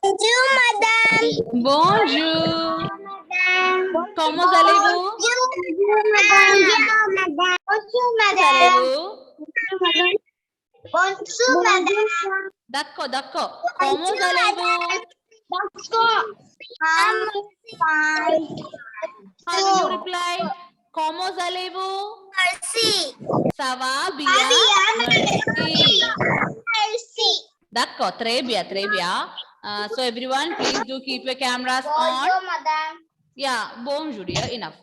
Bonjour, madame. Bonjour. Comment Bonjour, allez-vous? madame. Bonjour, madame. Bonjour, madame. D'accord. Comment allez-vous? I'm fine. How will you reply? Comment allez-vous? Merci. Ça va bien? Merci. Merci. D'accord. Très bien, très bien. So everyone, please do keep your cameras on. Bonjour, madame. Yeah, bonjour, dear. Enough.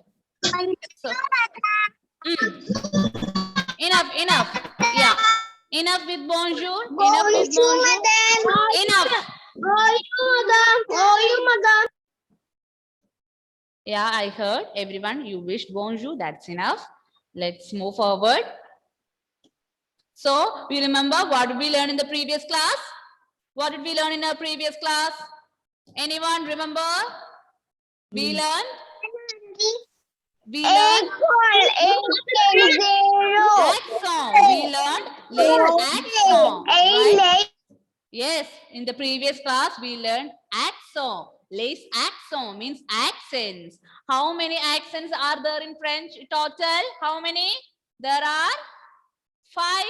So, enough. Yeah. Enough with bonjour. Enough with Bonjour, bonjour. madame. Enough. Bonjour, madame. Bonjour, madame. Yeah, I heard everyone. You wished bonjour. That's enough. Let's move forward. So, we remember what did we learn in the previous class? What did we learn in our previous class? Anyone remember? We learned? We learned accent. We learned lace accent. Right? Yes, in the previous class, we learned accent. Lace accent means accents. How many accents are there in French total? How many? There are 5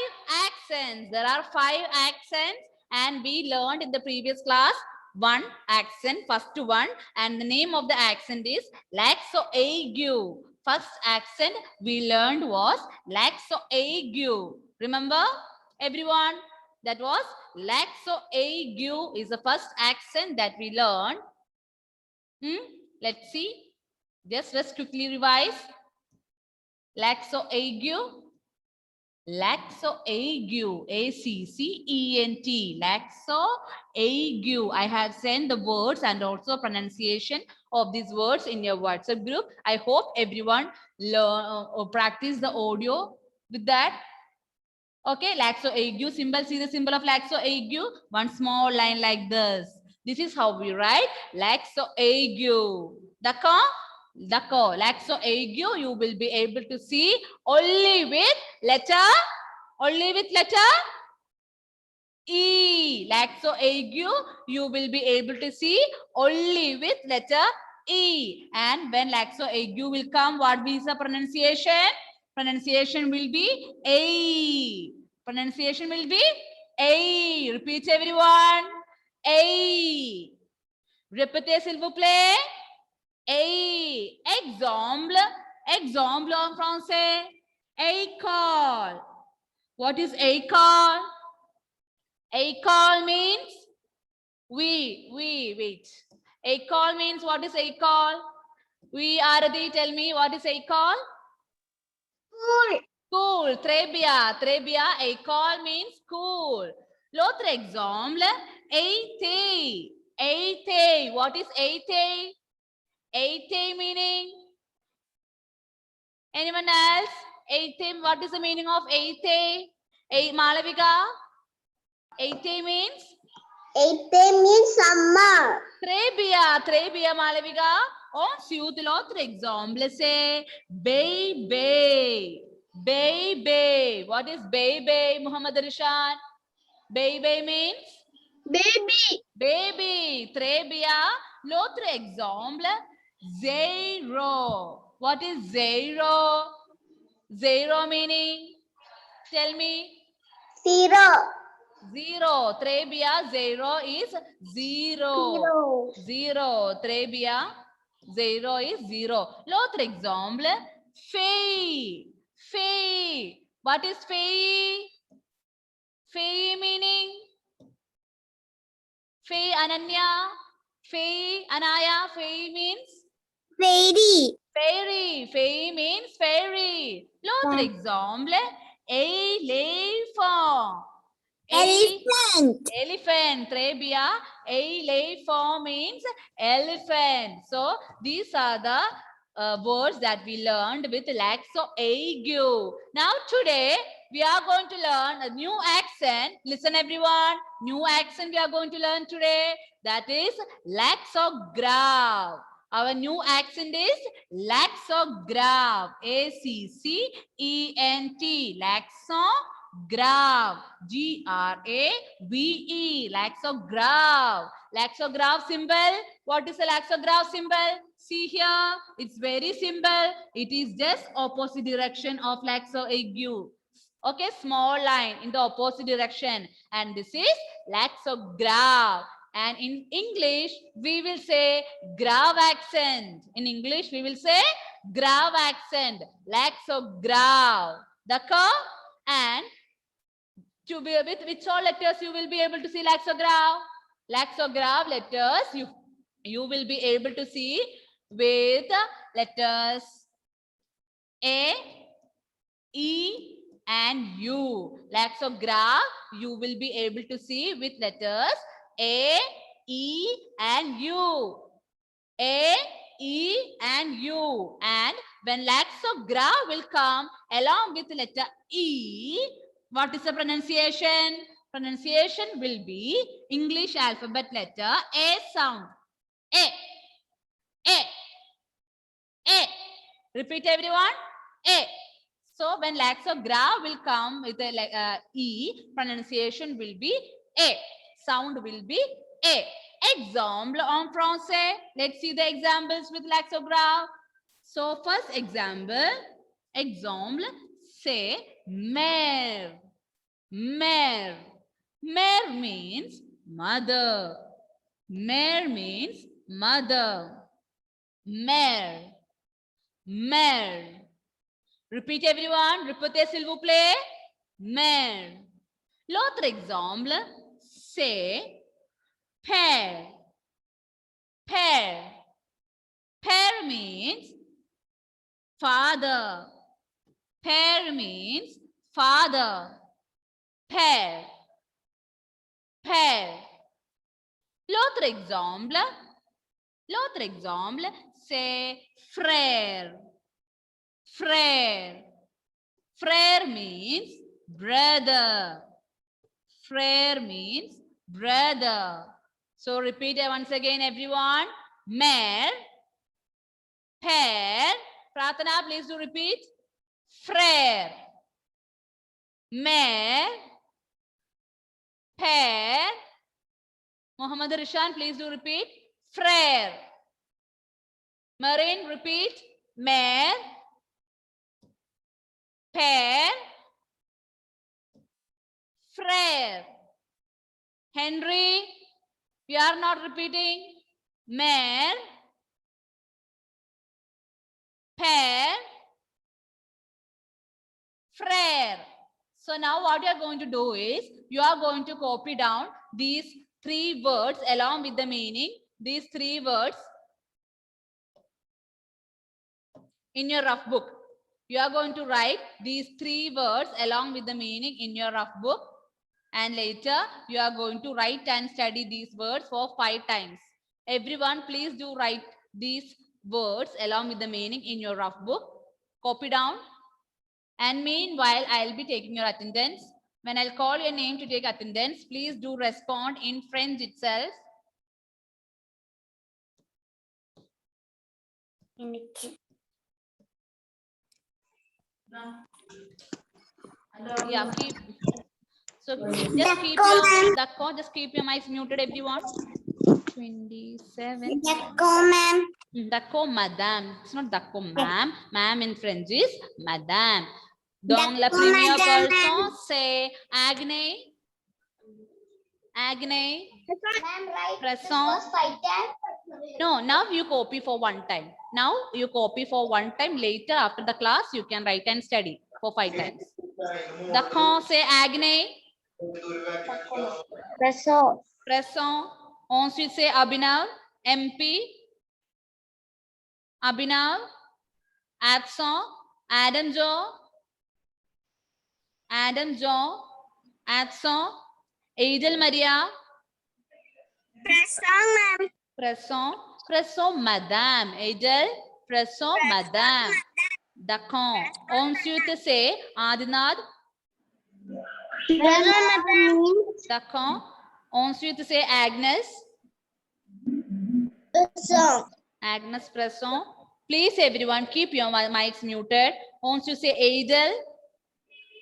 accents. There are 5 accents, and we learned in the previous class one accent, first one, and the name of the accent is laxo aigu. First accent we learned was laxo aigu. Remember, everyone? That was laxo aigu is the first accent that we learned. Let's see. Let's quickly revise. Laxo aigu. Laxo ague, A-C-C-E-N-T, laxo ague. I have sent the words and also pronunciation of these words in your WhatsApp group. I hope everyone learn or practice the audio with that. Okay, laxo ague symbol. See the symbol of laxo ague? One small line like this. This is how we write laxo ague. D'accord? D'accord. Laxo ague, you will be able to see only with letter E. Laxo ague, you will be able to see only with letter E. And when laxo ague will come, what is the pronunciation? Pronunciation will be A. Pronunciation will be A. Repeat everyone. A. Répétez s'il vous plaît. A. Exemple. Exemple en français. École. What is école? École means wait. École means what is école? Arati, tell me what is école? School. Très bien. École means school. L'autre exemple, été. Été. What is été? Été meaning? Anyone else? Été, what is the meaning of été? Malavika? Été means? Été means summer. Très bien, Malavika. Ensuite, l'autre exemple, c'est baby. Baby. What is baby, Muhammad Rishan? Baby means? Baby. Très bien. L'autre exemple, zero. What is zero? Zero meaning? Tell me. Zero. Très bien. Zero is zero. Zero. Très bien. Zero is zero. L'autre exemple, fée. Fée. What is fée? Fée meaning? Fée Ananya. Fée Anaya. Fée means? Fairy. Fairy. Fée means fairy. L'autre exemple, éléphant. Elephant. Très bien. Elephant means elephant. So these are the words that we learned with laxo ague. Now today we are going to learn a new accent. Listen everyone. New accent we are going to learn today. That is laxograph. Our new accent is laxograph. A-C-C-E-N-T. Laxograph. Grave. Grave. Laxograph. Laxograph symbol. What is the laxograph symbol? See here. It's very simple. It is just opposite direction of laxo-ague. Okay, small line in the opposite direction. And this is laxograph. And in English, we will say grave accent. In English, we will say grave accent. Laxograph. D'accord? And to be with which all letters you will be able to see laxograph? Laxograph letters you will be able to see with letters A, E, and U. Laxograph you will be able to see with letters A, E, and U. A, E, and U. And when laxograph will come along with letter E, what is the pronunciation? Pronunciation will be English alphabet letter A sound. A. A. A. Repeat everyone. A. So when laxograph will come with a E, pronunciation will be A. Sound will be A. Exemple en français. Let's see the examples with laxograph. So first example, say mère. Mère. Mère means mother. Mère means mother. Mère. Mère. Repeat everyone. Répétez s'il vous plaît. Mère. L'autre exemple, c'est père. Père. Père means father. Père means father. Père. Père. L'autre exemple, c'est frère. Frère. Frère means brother. Frère means brother. So repeat it once again, everyone. Mère. Père. Pratana, please do repeat. Frère. Mère. Père. Muhammad Rishan, please do repeat. Frère. Marine, repeat. Mère. Père. Frère. Henry, we are not repeating. Mère. Père. Frère. So now what you are going to do is, you are going to copy down these 3 words along with the meaning. These 3 words in your rough book. You are going to write these 3 words along with the meaning in your rough book. And later you are going to write and study these words for 5 times. Everyone, please do write these words along with the meaning in your rough book. Copy down. And meanwhile, I'll be taking your attendance. When I'll call your name to take attendance, please do respond in French itself. Yeah, just keep your mics muted, everyone. 27. D'accord, madame. It's not d'accord, ma'am. Ma'am in French is madame. Donc, la première person, c'est Agnès. Agnès. Present. No, now you copy for 1 time. Now you copy for 1 time. Later, after the class, you can write and study for 5 times. D'accord, c'est Agnès. Present. Present. Ensuite, c'est Abhinav. MP. Abhinav. Absent. Adam Joe. Adam Joe. Absent. Angel Maria. Present, ma'am. Present. Present, madame. Angel. Present, madame. D'accord. Ensuite, c'est Adinath. Present, madam. D'accord. Ensuite, c'est Agnes. Present. Agnes present. Please, everyone, keep your mics muted. Ensuite, c'est Adel.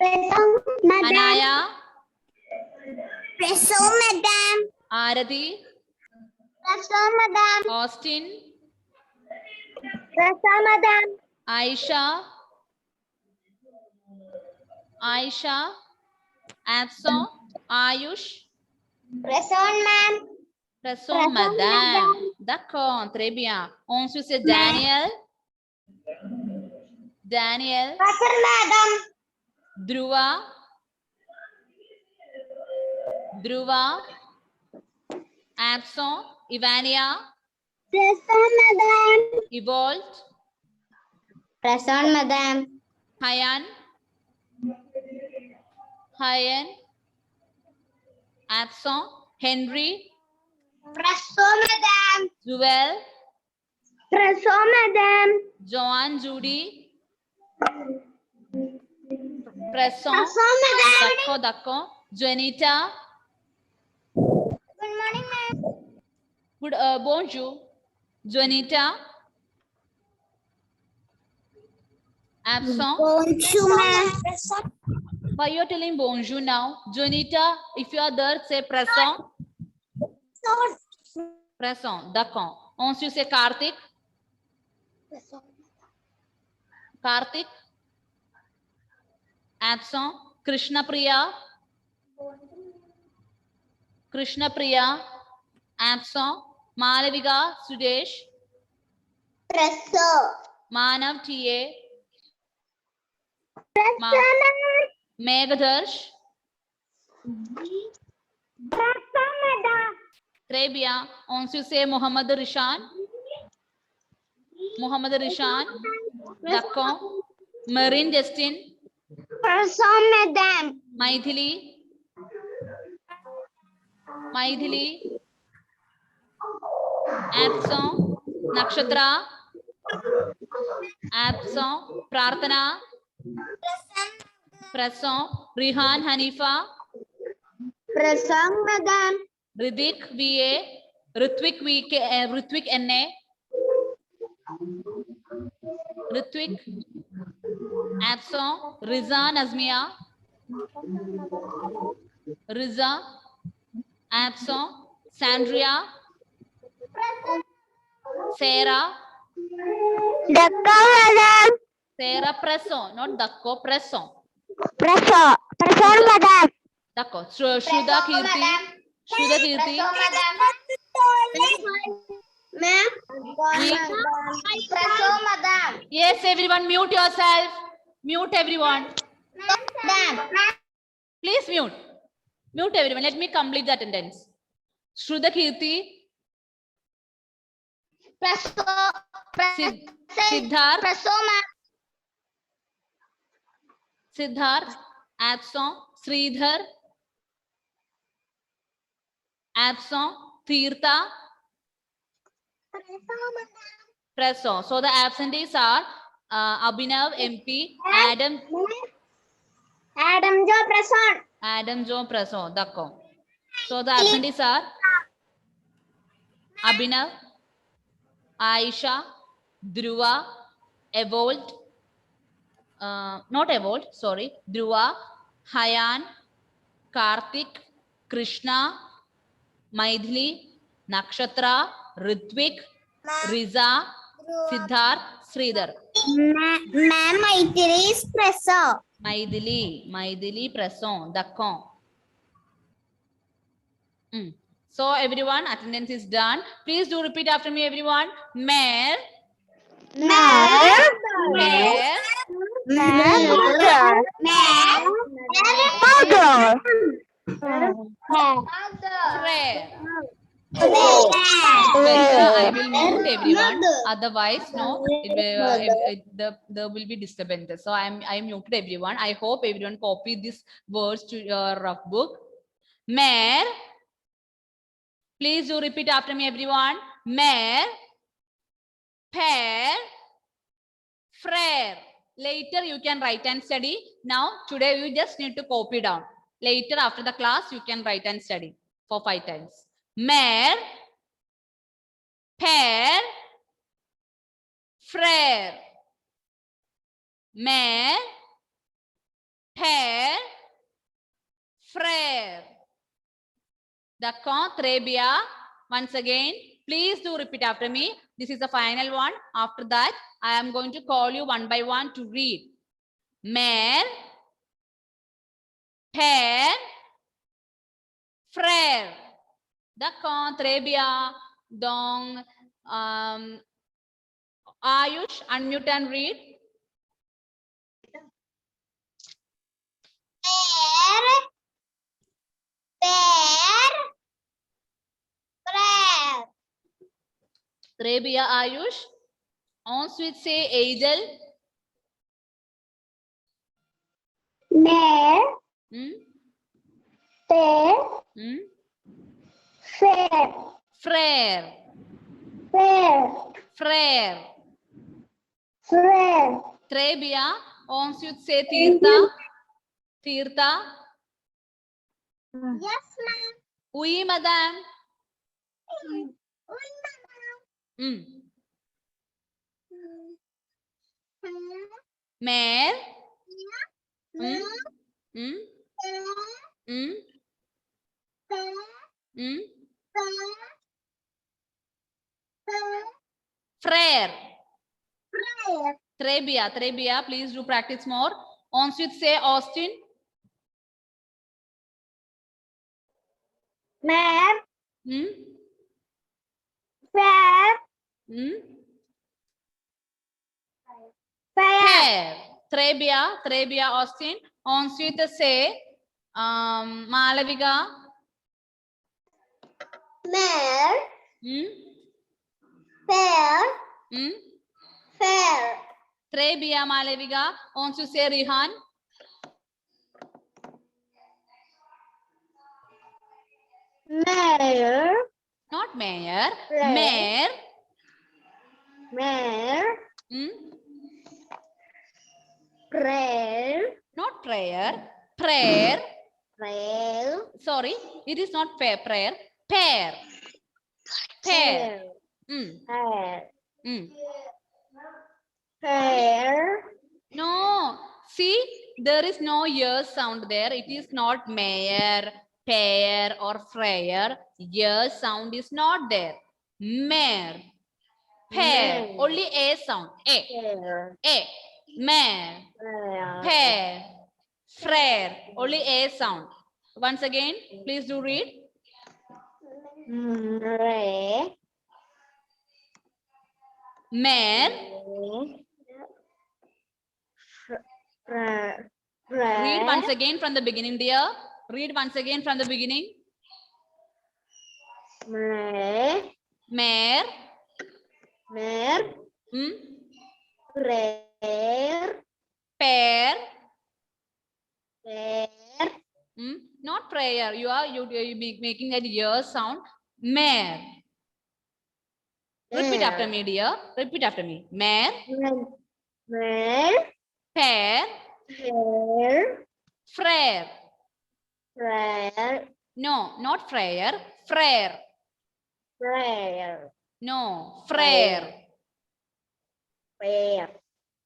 Anaya, Preso, madam. Arati, Preso, madam. Austin, Preso, madam. Aisha, absent, Ayush, Present, ma'am. present, madame. D'accord, très bien. Ensuite, c'est Daniel, Present, madam. Dhruva, absent, Ivania, Present, madam. Evolved, Present, madam. Hayan, absent, Henry, Present, madam. Jewel, Present, madam. Joan, Judy, present, Present, madam. d'accord, Janita, Good morning, ma'am. good, bonjour, Janita, absent. Bonjour, ma'am. Why you are telling bonjour now? Janita, if you are there, say present. Present, d'accord. Ensuite, c'est Karthik. Absent. Krishna Priya, absent. Malavika Sudesh, Present. Manav TA, Meghadarsh, très bien. Ensuite, c'est Mohammed Rishan, d'accord. Marin Justin, Present, madam. Maithili, absent. Nakshatra, absent. Prarthana, present. Rihan Hanifa, Present, madam. Ridhik VA, Ritwik NA, absent. Riza Nazmia, absent. Sandria, Sarah, Madam. present, not Dakko, present. Present, madam. D'accord. Shruda Kirti, Ma'am. Present, madam. yes, everyone mute yourself. Mute everyone. Madam. Please mute everyone. Let me complete the attendance. Shruda Kirti, Siddharth, absent. Sridhar, absent. Tirtha, present. So the absentees are Abhinav MP, Adam Jo present. D'accord. So the absentees are Abhinav, Aisha, Dhruva, Dhruva, Hayan, Karthik, Krishna, Maithili, Nakshatra, Ritwik, Riza, Siddharth, Sridhar. Ma'am, Maithili is present. Maithili present. D'accord. So everyone, attendance is done. Please do repeat after me, everyone. Mayor. Prayer. I will mute everyone. Otherwise, no, there will be disturbance. So I muted everyone. I hope everyone copy these words to your rough book. Mayor. Please do repeat after me, everyone. Mayor, pair, frere. Later you can write and study. Now today you just need to copy down. Later after the class you can write and study for 5 times. Mayor, pair, frere. Mayor, père, frère. D'accord, très bien. Once again, please do repeat after me. This is the final one. After that, I am going to call you one by one to read. Mère, père, frère. D'accord, très bien. Donc, Ayush, unmute and read. Père, père, frère. Très bien, Ayush. Ensuite, c'est Aidel. Mère, Hmm? père, Hmm? frère, Frère, frère, frère. frère. Très bien. Ensuite, c'est Tirtha. Tirtha. Yes, ma'am. Oui, madame. Oui, madame. Hmm. Mère. Hmm? Hmm? Hmm? Hmm? Frère. Très bien, très bien. Please do practice more. Ensuite, c'est Austin. Mère, Hmm? frère, Hmm? frère. Père. Très bien, Austin. Ensuite, c'est Malavika. Mère, Hmm? père, Hmm? frère. Très bien, Malavika. Ensuite, c'est Rihan. Mère, Not mayor. Frère. Mère. mère, Hmm? frère, Not prayer. Prayer. frère, Sorry, it is not prayer. Pair. Pair. Hmm. frère, Hmm. frère. No, see, there is no ear sound there. It is not mayor, pair, or frayer. Ear sound is not there. Mare, pair, Mare. only a sound. A, Frère, a, mare, frère, pair, frère, only a sound. Once again, please do read. mère, Mare, frère, read once frère, again from the beginning, dear. Read once again from the beginning. mère, Mare, mère, hmm, frère, pair, frère, not prayer. You be making that ear sound. Mare. Repeat after me, dear. Repeat after me. Mare, mère, pair, frère, frère. frère, No, not frère. Frère. frère, No, frère. frère,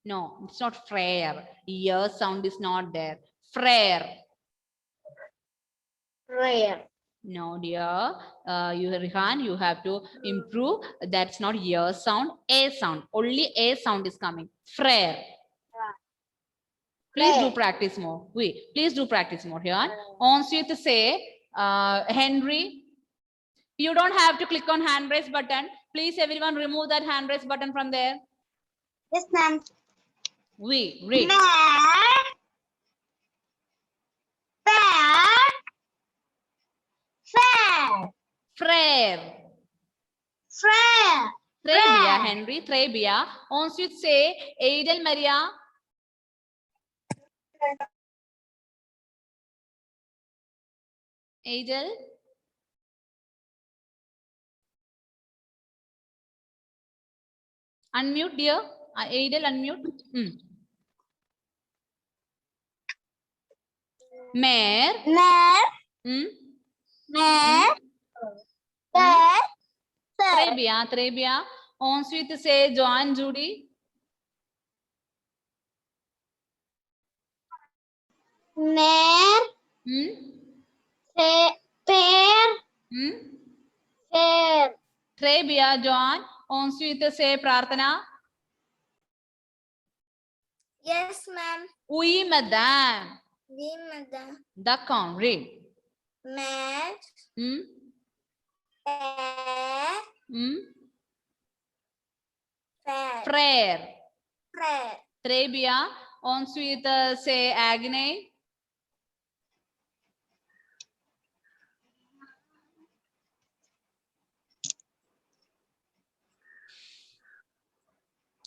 No, it's not frère. Ear sound is not there. Frère. frère. No, dear. Rihan, you have to improve. That's not ear sound. A sound. Only a sound is coming. Frère. Please do practice more. Wait, please do practice more here. Ensuite, say Henry. You don't have to click on hand raise button. Please, everyone, remove that hand raise button from there. Yes, ma'am. We read. Mère, père, frère, Frère. frère, Très bien, frère. Henry. Très bien. Ensuite, say Aidel Maria. Aidel. Unmute, dear. Aidel, unmute. Mère. Mère, Hmm? mère, père, Très frère. bien, très bien. Ensuite, c'est Joanne Judy. Mare. Hmm? Pear. Hmm? Fair. Trebia, John. Ensuite, say Prarthana. Yes, ma'am. Oui, madame. Oui, madame. D'accord, read. Mare. Hmm? Pear. Hmm? Fair. Frère. Fair. Très bien. Ensuite, say Agnes.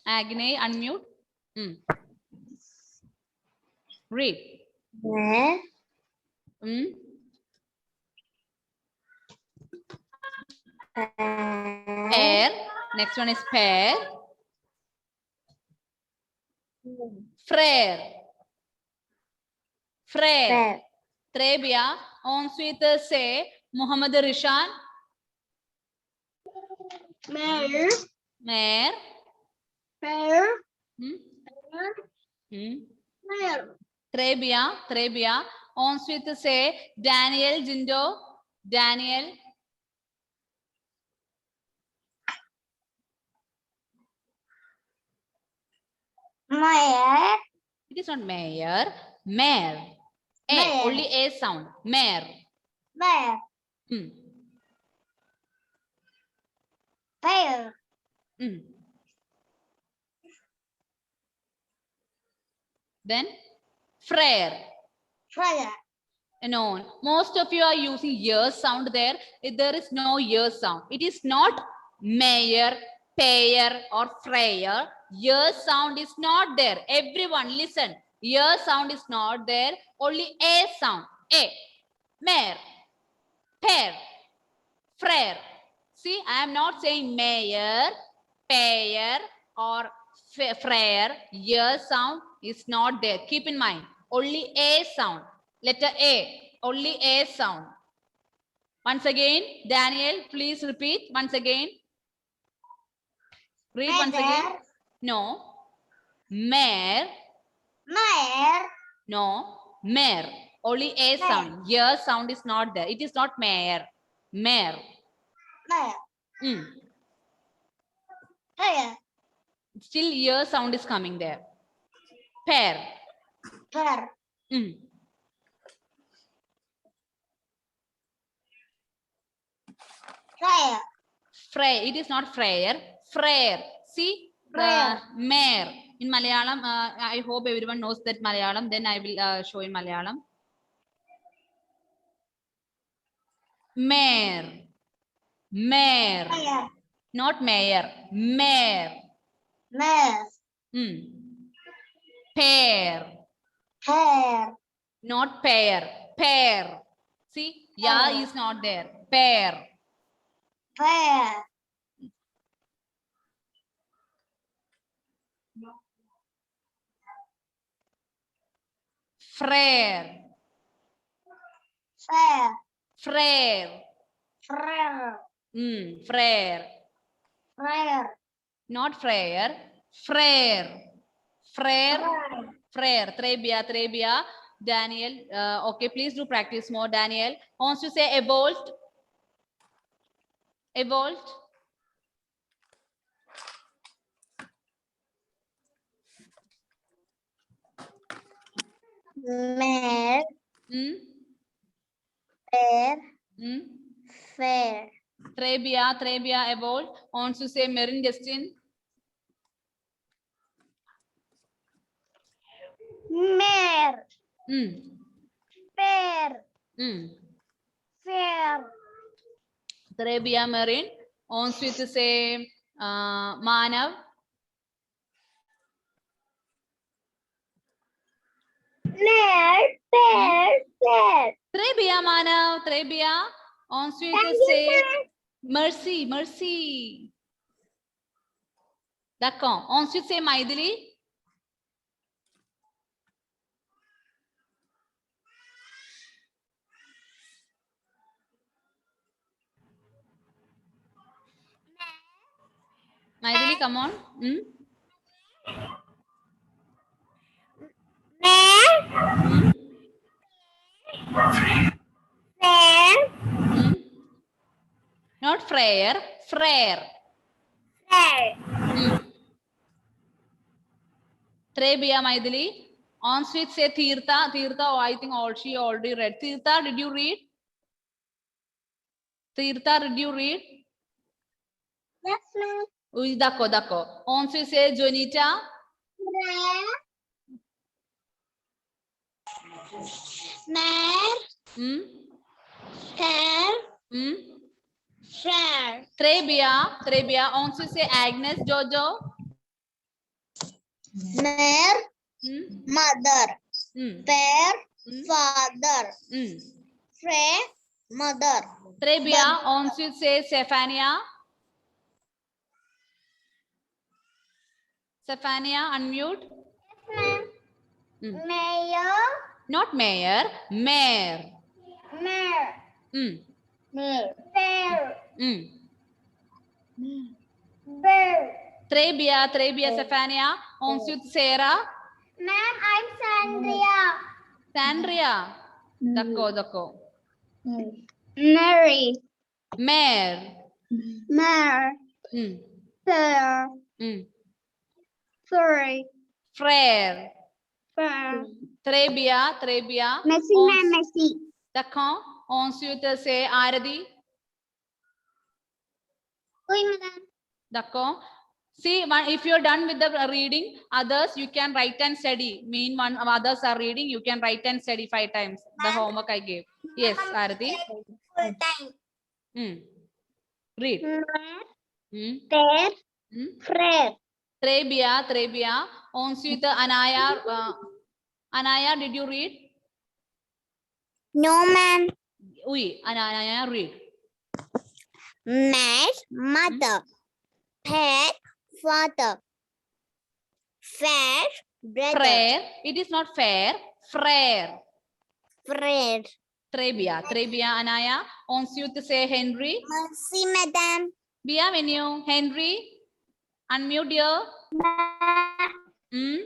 Agnes, unmute. Hmm. Read. Mare. Hmm? Pear. Next one is pear. Frère. Frère. Fair. Très bien. Ensuite, say Muhammad Rishan. Mare. Mare. Fair. Hmm? Hmm? Fair. Très bien. Très bien. Ensuite, say Daniel Jindo. Daniel. Mare. It is not mayor. Mare. A. Mare. Only A sound. Mare. Mare. Hmm. Fair. Hmm. Then frère. Fair. No, most of you are using ear sound there. There is no ear sound. It is not mayor, payer, or frayer. Ear sound is not there. Everyone listen. Ear sound is not there. Only A sound. A. Mayor. Pair. Frère. See, I am not saying mayor, payer, or frère. Ear sound is not there. Keep in mind. Only A sound. Letter A. Only A sound. Once again, Daniel, please repeat. Once again. Read once again. No. Mare. Mare. No. Mare. Only A sound. Ear sound is not there. It is not mare. Mare. Mare. Mm. Fair. Still ear sound is coming there. Pair. Fair. Mm. Fair. Frey. It is not frayer. Frere. See the Frere. mare. In Malayalam, I hope everyone knows that Malayalam. Then I will show in Malayalam. Mare. Mare. Fair. Not mayor. Mare. Mare. Mm. Pair. Hair. Not pair. Pair. See, ya Pair. is not there. Pair. Fair. Frère. Fair. Frère. Frere. Frère. Frere. Not frère. Frère. Frère. Frère. Trebia. Trebia. Daniel. Okay, please do practice more, Daniel. Wants to say evolved. Evolved. Mare. Hmm? Fair. Hmm? Fair. Trebia. Trebia. Evolved. Wants to say Merin Destin. Mare. Fair. Fair. Trebia Merin. Wants to say Manav. Mare. Fair. Fair. Trebia Manav. Trebia. Ensuite Thank you, say ma'am. Mercy. Mercy. D'accord. Ensuite c'est Maidili. Maidili, come on. Mare. Fair. Hmm? Not frayer, frere. Fair. Trebia Maidili. On switch say Tirtha. Tirtha, oh, I think all she already read. Tirtha, did you read? Tirtha, did you read? Yes, ma'am. Dako, dako. On switch say Jonita. Mare. Hmm? Fair. Hmm? Fair. Trebia, Trebia. On switch say Agnes, Jojo. Mare. Hmm? Mother. Hmm. Fair. Hmm? Father. Hmm. Fair. Mother. Trebia, on switch say Stephania. Stephania, unmute. Hmm. Mayor. Not mayor, mare. Mare. Hmm. Mare. Fair. Hmm. Bird. Trebia, Trebia, Stephania. On switch Sarah. Ma'am, I'm Sandria. Sandria. Dako, dako. Mary. Mare. Mare. Hmm. Fair. Hmm. Furry. Frere. Fair. Trebia, Trebia. Messy, On- ma'am, messy. Dako. On switch say Aradi. Oui, madame. Dako. See, if you're done with the reading, others you can write and study. Mean one others are reading, you can write and study 5 times. The homework I gave. Yes, Arati. Full time. Hmm. Read. Mare. Hmm. Fair. Hmm. Fair. Trebia, Trebia. On with Anaya. Anaya, did you read? No, ma'am. Oui, Anaya, read. Mare. Mother. Pet. Father. Fair. Brother. Frere. It is not fair. Frere. Friend. Trebia, Trebia, Anaya. On with say Henry. Merci, madame. Bienvenue, Henry. Unmute your. Hmm?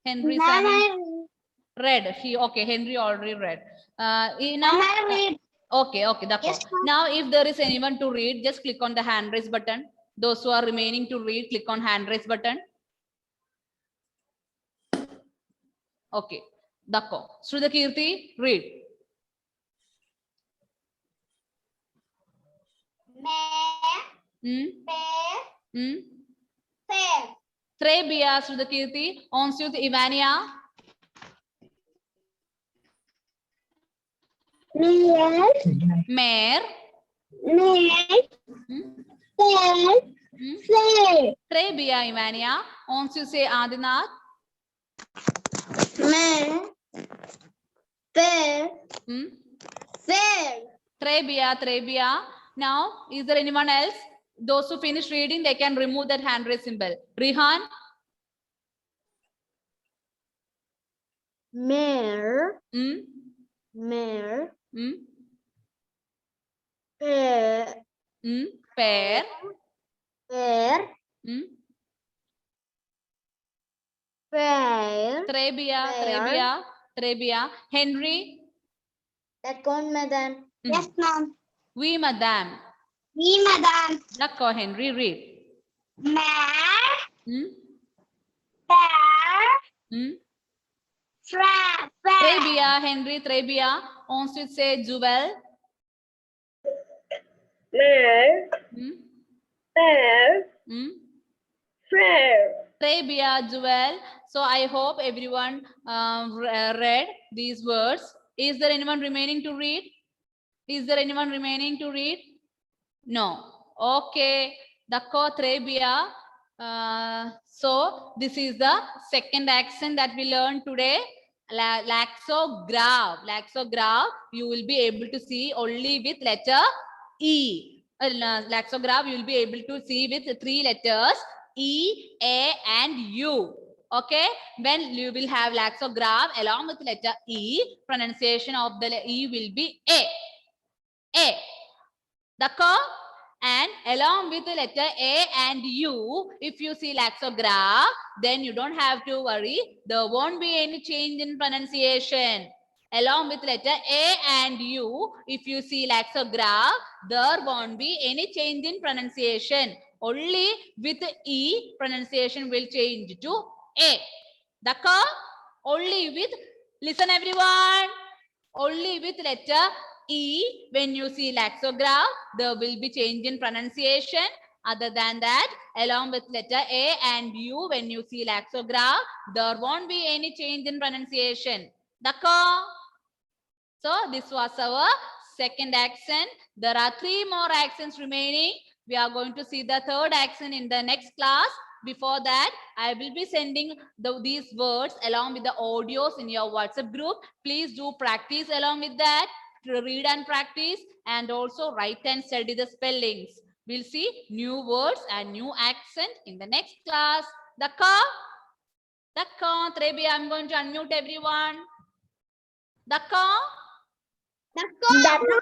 Henry Simon. Read. Okay, Henry already read. Now, okay, that's Yes, all. Now, if there is anyone to read, just click on the hand raise button. Those who are remaining to read, click on hand raise button. Okay, Dako. Srudakirti, read. Mare. Hmm? Fair. Hmm? Fair. Trebia, Srudakirti. On with Ivania. Mare. Mare. Mare. Hmm? Fair. Hmm? Fair. Trebia, Ivania. On to say Adinath. Mare. Fair. Hmm? Fair. Trebia, Trebia. Now, is there anyone else? Those who finish reading, they can remove that hand raise symbol. Rihan. Mare. Hmm? Mare. Hmm? Fair. Hmm? Pair. Fair. Hmm? Fair. Trebia, Pair. Trebia, Trebia. Henry. Second, madam. Hmm. Yes, ma'am. Oui, madame. Oui, madam. Dako, Henry, read. Mare. Hmm? Fair. Hmm? Fair. Trebia, Henry, Trebia. On switch say Jewel. Mare. Hmm? Fair. Hmm? Fair. Trebia, Jewel. So I hope everyone read these words. Is there anyone remaining to read? Is there anyone remaining to read? No. Okay. Dako, Trebia. So this is the second accent that we learned today. Laxograph. Laxograph, you will be able to see only with letter E. Laxograph, you will be able to see with 3 letters E, A, and U. Okay, when you will have laxograph along with letter E, pronunciation of the E will be A. A. Dako? And along with the letter A and U, if you see laxograph, then you don't have to worry. There won't be any change in pronunciation. Along with letter A and U, if you see laxograph, there won't be any change in pronunciation. Only with E, pronunciation will change to A. D'accord? Only with, listen everyone, only with letter E, when you see laxograph, there will be change in pronunciation. Other than that, along with letter A and U, when you see laxograph, there won't be any change in pronunciation. D'accord? So this was our second accent. There are 3 more accents remaining. We are going to see the third accent in the next class. Before that, I will be sending these words along with the audios in your WhatsApp group. Please do practice along with that, to read and practice, and also write and study the spellings. We'll see new words and new accent in the next class. D'accord? D'accord. Trebi, I'm going to unmute everyone. D'accord? D'accord.